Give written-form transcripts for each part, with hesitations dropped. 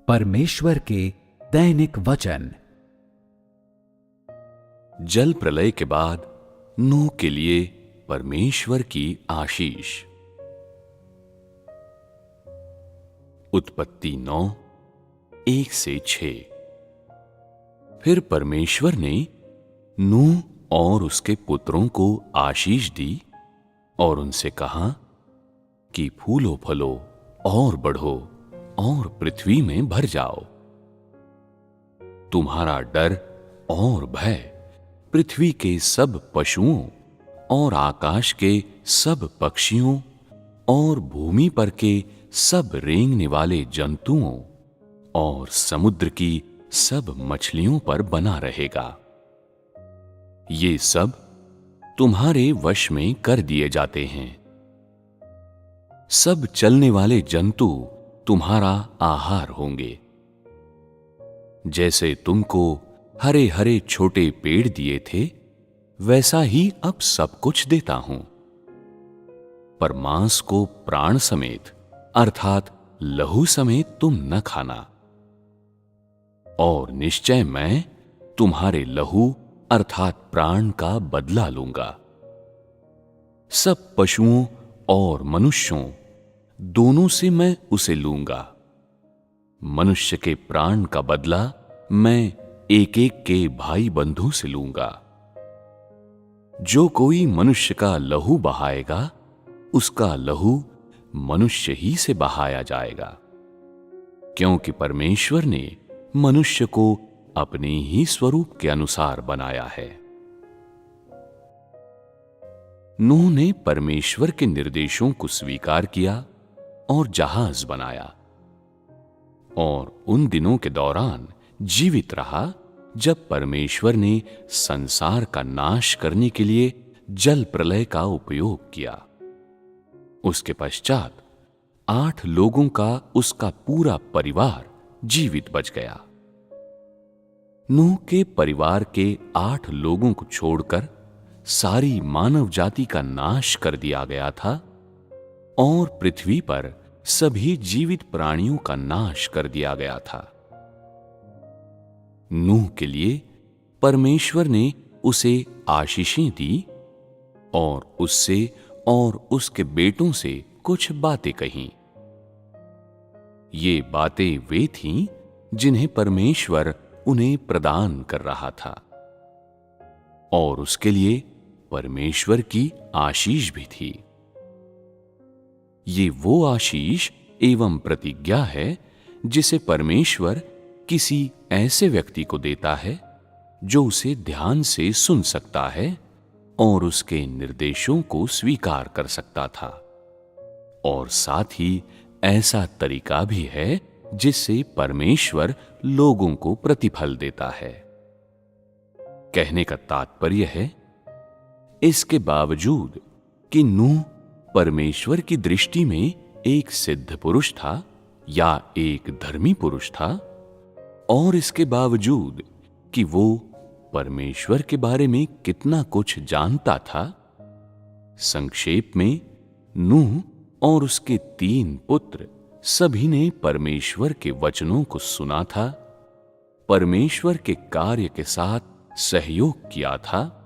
परमेश्वर के दैनिक वचन। जल प्रलय के बाद नूह के लिए परमेश्वर की आशीष। उत्पत्ति 9:1-6। फिर परमेश्वर ने नूह और उसके पुत्रों को आशीष दी और उनसे कहा कि फूलो फलो और बढ़ो और पृथ्वी में भर जाओ। तुम्हारा डर और भय पृथ्वी के सब पशुओं और आकाश के सब पक्षियों और भूमि पर के सब रेंगने वाले जंतुओं और समुद्र की सब मछलियों पर बना रहेगा। ये सब तुम्हारे वश में कर दिए जाते हैं। सब चलने वाले जंतु तुम्हारा आहार होंगे। जैसे तुमको हरे हरे छोटे पेड़ दिए थे, वैसा ही अब सब कुछ देता हूं। पर मांस को प्राण समेत अर्थात लहू समेत तुम न खाना। और निश्चय मैं तुम्हारे लहू अर्थात प्राण का बदला लूंगा। सब पशुओं और मनुष्यों दोनों से मैं उसे लूंगा। मनुष्य के प्राण का बदला मैं एक एक के भाई बंधु से लूंगा। जो कोई मनुष्य का लहू बहाएगा, उसका लहू मनुष्य ही से बहाया जाएगा, क्योंकि परमेश्वर ने मनुष्य को अपने ही स्वरूप के अनुसार बनाया है। नूह ने परमेश्वर के निर्देशों को स्वीकार किया और जहाज बनाया और उन दिनों के दौरान जीवित रहा जब परमेश्वर ने संसार का नाश करने के लिए जल प्रलय का उपयोग किया। उसके पश्चात 8 लोगों का उसका पूरा परिवार जीवित बच गया। नूह के परिवार के 8 लोगों को छोड़कर सारी मानव जाति का नाश कर दिया गया था और पृथ्वी पर सभी जीवित प्राणियों का नाश कर दिया गया था। नूह के लिए परमेश्वर ने उसे आशीषें दी और उससे और उसके बेटों से कुछ बातें कहीं। ये बातें वे थीं जिन्हें परमेश्वर उन्हें प्रदान कर रहा था और उसके लिए परमेश्वर की आशीष भी थी। ये वो आशीष एवं प्रतिज्ञा है जिसे परमेश्वर किसी ऐसे व्यक्ति को देता है जो उसे ध्यान से सुन सकता है और उसके निर्देशों को स्वीकार कर सकता था। और साथ ही ऐसा तरीका भी है जिससे परमेश्वर लोगों को प्रतिफल देता है। कहने का तात्पर्य है, इसके बावजूद कि नूह परमेश्वर की दृष्टि में एक सिद्ध पुरुष था या एक धर्मी पुरुष था, और इसके बावजूद कि वो परमेश्वर के बारे में कितना कुछ जानता था, संक्षेप में नूह और उसके 3 पुत्र सभी ने परमेश्वर के वचनों को सुना था, परमेश्वर के कार्य के साथ सहयोग किया था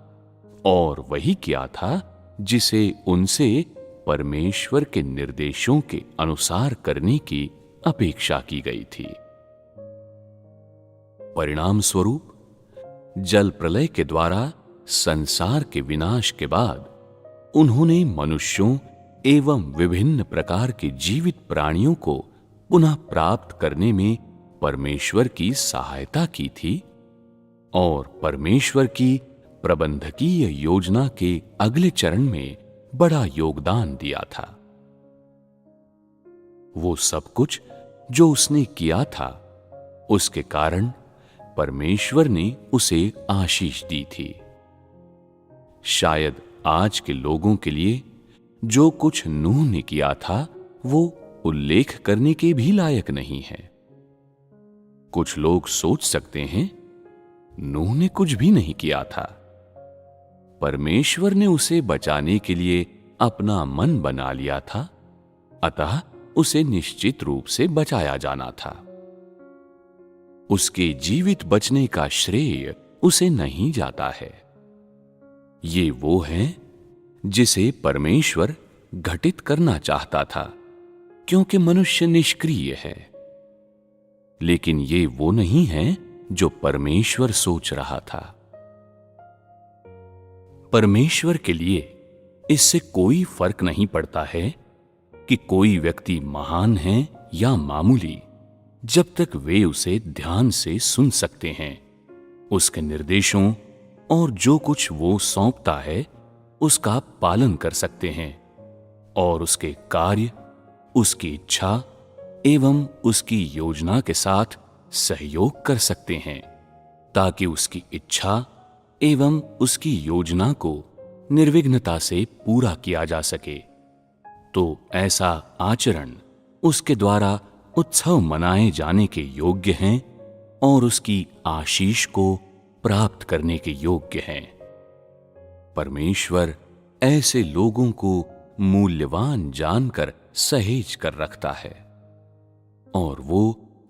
और वही किया था जिसे उनसे परमेश्वर के निर्देशों के अनुसार करने की अपेक्षा की गई थी। परिणाम स्वरूप जल प्रलय के द्वारा संसार के विनाश के बाद उन्होंने मनुष्यों एवं विभिन्न प्रकार के जीवित प्राणियों को पुनः प्राप्त करने में परमेश्वर की सहायता की थी और परमेश्वर की प्रबंधकीय योजना के अगले चरण में बड़ा योगदान दिया था। वो सब कुछ जो उसने किया था, उसके कारण परमेश्वर ने उसे आशीष दी थी। शायद आज के लोगों के लिए जो कुछ नूह ने किया था वो उल्लेख करने के भी लायक नहीं है। कुछ लोग सोच सकते हैं, नूह ने कुछ भी नहीं किया था। परमेश्वर ने उसे बचाने के लिए अपना मन बना लिया था, अतः उसे निश्चित रूप से बचाया जाना था। उसके जीवित बचने का श्रेय उसे नहीं जाता है। ये वो है जिसे परमेश्वर घटित करना चाहता था, क्योंकि मनुष्य निष्क्रिय है। लेकिन ये वो नहीं है जो परमेश्वर सोच रहा था। परमेश्वर के लिए इससे कोई फर्क नहीं पड़ता है कि कोई व्यक्ति महान है या मामूली, जब तक वे उसे ध्यान से सुन सकते हैं, उसके निर्देशों और जो कुछ वो सौंपता है उसका पालन कर सकते हैं और उसके कार्य, उसकी इच्छा एवं उसकी योजना के साथ सहयोग कर सकते हैं, ताकि उसकी इच्छा एवं उसकी योजना को निर्विघ्नता से पूरा किया जा सके। तो ऐसा आचरण उसके द्वारा उत्सव मनाए जाने के योग्य हैं और उसकी आशीष को प्राप्त करने के योग्य हैं। परमेश्वर ऐसे लोगों को मूल्यवान जानकर सहेज कर रखता है और वो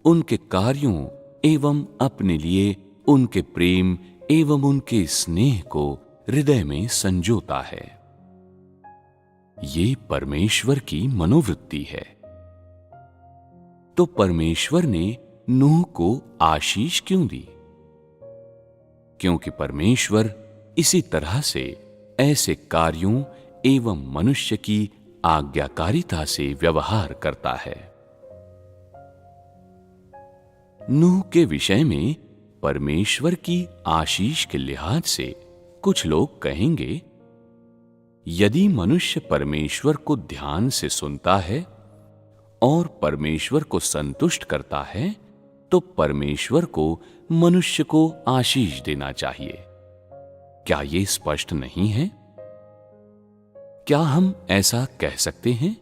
उनके कार्यों एवं अपने लिए उनके प्रेम एवं उनके स्नेह को हृदय में संजोता है। ये परमेश्वर की मनोवृत्ति है। तो परमेश्वर ने नूह को आशीष क्यों दी? क्योंकि परमेश्वर इसी तरह से ऐसे कार्यों एवं मनुष्य की आज्ञाकारिता से व्यवहार करता है। नूह के विषय में परमेश्वर की आशीष के लिहाज से कुछ लोग कहेंगे, यदि मनुष्य परमेश्वर को ध्यान से सुनता है और परमेश्वर को संतुष्ट करता है, तो परमेश्वर को मनुष्य को आशीष देना चाहिए। क्या यह स्पष्ट नहीं है? क्या हम ऐसा कह सकते हैं?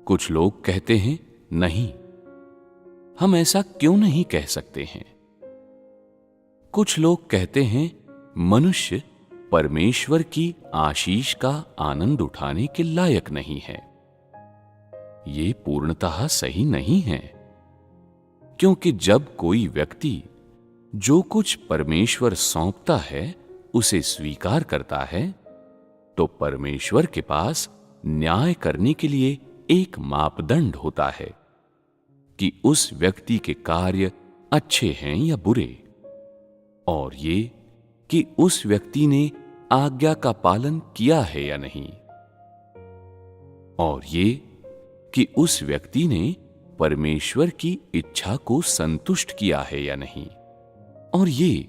कुछ लोग कहते हैं, नहीं, हम ऐसा क्यों नहीं कह सकते हैं? कुछ लोग कहते हैं, मनुष्य परमेश्वर की आशीष का आनंद उठाने के लायक नहीं है। ये पूर्णतः सही नहीं है, क्योंकि जब कोई व्यक्ति जो कुछ परमेश्वर सौंपता है उसे स्वीकार करता है, तो परमेश्वर के पास न्याय करने के लिए एक मापदंड होता है कि उस व्यक्ति के कार्य अच्छे हैं या बुरे, और ये कि उस व्यक्ति ने आज्ञा का पालन किया है या नहीं, और ये कि उस व्यक्ति ने परमेश्वर की इच्छा को संतुष्ट किया है या नहीं, और ये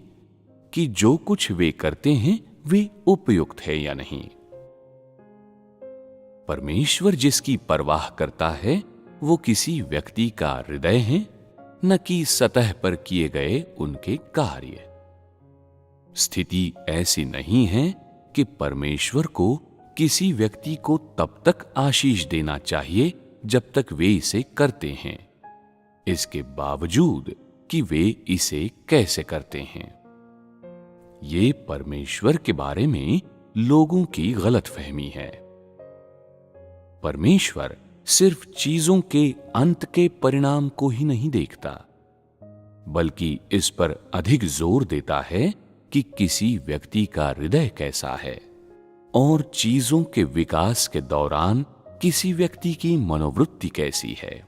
कि जो कुछ वे करते हैं वे उपयुक्त है या नहीं। परमेश्वर जिसकी परवाह करता है वो किसी व्यक्ति का हृदय है, न कि सतह पर किए गए उनके कार्य। स्थिति ऐसी नहीं है कि परमेश्वर को किसी व्यक्ति को तब तक आशीष देना चाहिए जब तक वे इसे करते हैं, इसके बावजूद कि वे इसे कैसे करते हैं। ये परमेश्वर के बारे में लोगों की गलतफहमी है। परमेश्वर सिर्फ चीजों के अंत के परिणाम को ही नहीं देखता, बल्कि इस पर अधिक जोर देता है कि किसी व्यक्ति का हृदय कैसा है और चीजों के विकास के दौरान किसी व्यक्ति की मनोवृत्ति कैसी है,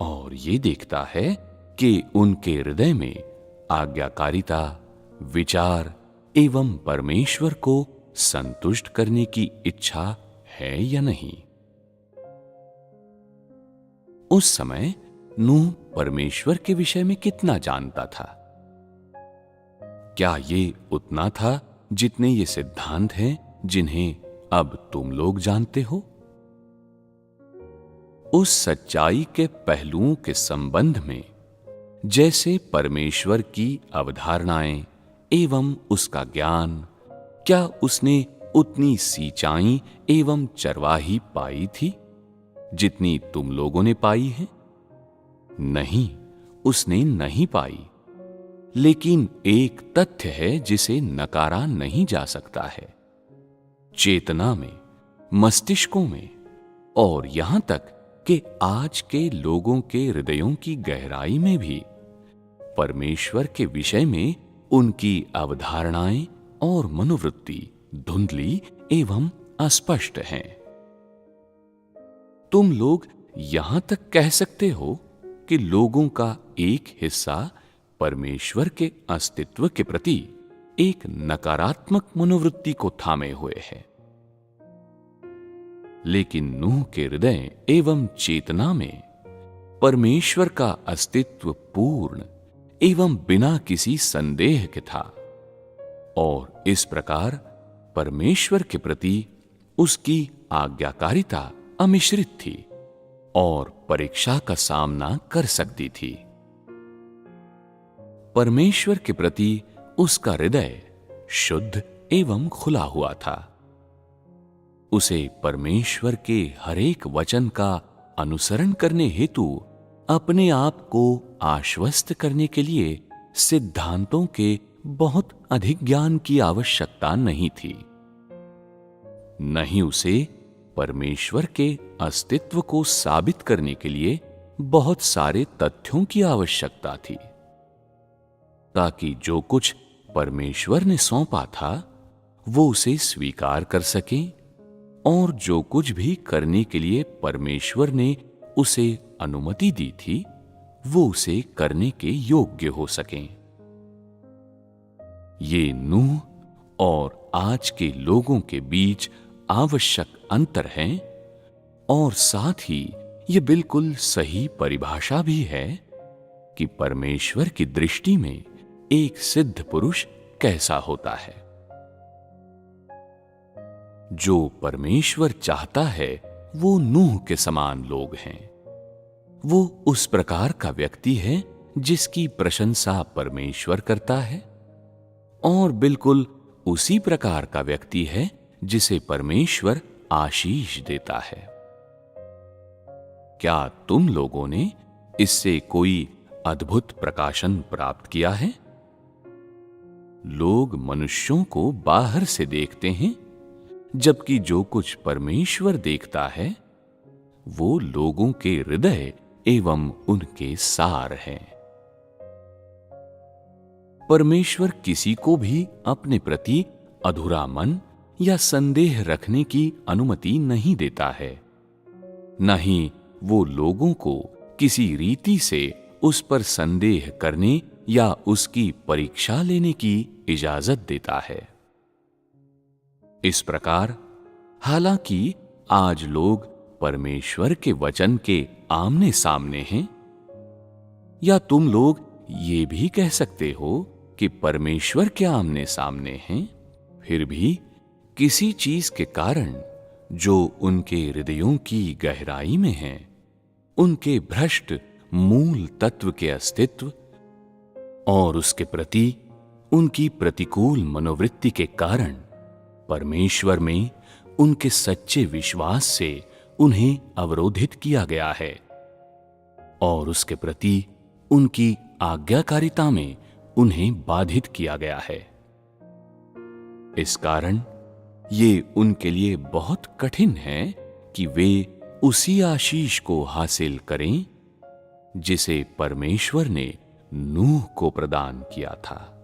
और ये देखता है कि उनके हृदय में आज्ञाकारिता, विचार एवं परमेश्वर को संतुष्ट करने की इच्छा है या नहीं। उस समय नूह परमेश्वर के विषय में कितना जानता था? क्या ये उतना था जितने ये सिद्धांत हैं जिन्हें अब तुम लोग जानते हो? उस सच्चाई के पहलुओं के संबंध में, जैसे परमेश्वर की अवधारणाएं एवं उसका ज्ञान, क्या उसने उतनी सींचाई एवं चरवाही पाई थी जितनी तुम लोगों ने पाई है? नहीं, उसने नहीं पाई। लेकिन एक तथ्य है जिसे नकारा नहीं जा सकता है। चेतना में, मस्तिष्कों में और यहां तक कि आज के लोगों के हृदयों की गहराई में भी परमेश्वर के विषय में उनकी अवधारणाएं और मनोवृत्ति धुंधली एवं अस्पष्ट हैं। तुम लोग यहां तक कह सकते हो कि लोगों का एक हिस्सा परमेश्वर के अस्तित्व के प्रति एक नकारात्मक मनोवृत्ति को थामे हुए है। लेकिन नूह के हृदय एवं चेतना में परमेश्वर का अस्तित्व पूर्ण एवं बिना किसी संदेह के था, और इस प्रकार परमेश्वर के प्रति उसकी आज्ञाकारिता अमिश्रित थी और परीक्षा का सामना कर सकती थी। परमेश्वर के प्रति उसका हृदय शुद्ध एवं खुला हुआ था। उसे परमेश्वर के हरेक वचन का अनुसरण करने हेतु अपने आप को आश्वस्त करने के लिए सिद्धांतों के बहुत अधिक ज्ञान की आवश्यकता नहीं थी। न ही उसे परमेश्वर के अस्तित्व को साबित करने के लिए बहुत सारे तथ्यों की आवश्यकता थी, ताकि जो कुछ परमेश्वर ने सौंपा था वो उसे स्वीकार कर सके, और जो कुछ भी करने के लिए परमेश्वर ने उसे अनुमति दी थी वो उसे करने के योग्य हो सकें। ये नूह और आज के लोगों के बीच आवश्यक अंतर है, और साथ ही ये बिल्कुल सही परिभाषा भी है कि परमेश्वर की दृष्टि में एक सिद्ध पुरुष कैसा होता है। जो परमेश्वर चाहता है वो नूह के समान लोग हैं। वो उस प्रकार का व्यक्ति है जिसकी प्रशंसा परमेश्वर करता है, और बिल्कुल उसी प्रकार का व्यक्ति है जिसे परमेश्वर आशीष देता है। क्या तुम लोगों ने इससे कोई अद्भुत प्रकाशन प्राप्त किया है? लोग मनुष्यों को बाहर से देखते हैं, जबकि जो कुछ परमेश्वर देखता है वो लोगों के हृदय एवं उनके सार हैं। परमेश्वर किसी को भी अपने प्रति अधूरा मन या संदेह रखने की अनुमति नहीं देता है, न ही वो लोगों को किसी रीति से उस पर संदेह करने या उसकी परीक्षा लेने की इजाजत देता है। इस प्रकार हालांकि आज लोग परमेश्वर के वचन के आमने सामने हैं, या तुम लोग ये भी कह सकते हो कि परमेश्वर के आमने सामने हैं, फिर भी किसी चीज के कारण जो उनके हृदयों की गहराई में है, उनके भ्रष्ट मूल तत्व के अस्तित्व और उसके प्रति उनकी प्रतिकूल मनोवृत्ति के कारण परमेश्वर में उनके सच्चे विश्वास से उन्हें अवरोधित किया गया है, और उसके प्रति उनकी आज्ञाकारिता में उन्हें बाधित किया गया है। इस कारण ये उनके लिए बहुत कठिन है कि वे उसी आशीष को हासिल करें जिसे परमेश्वर ने नूह को प्रदान किया था।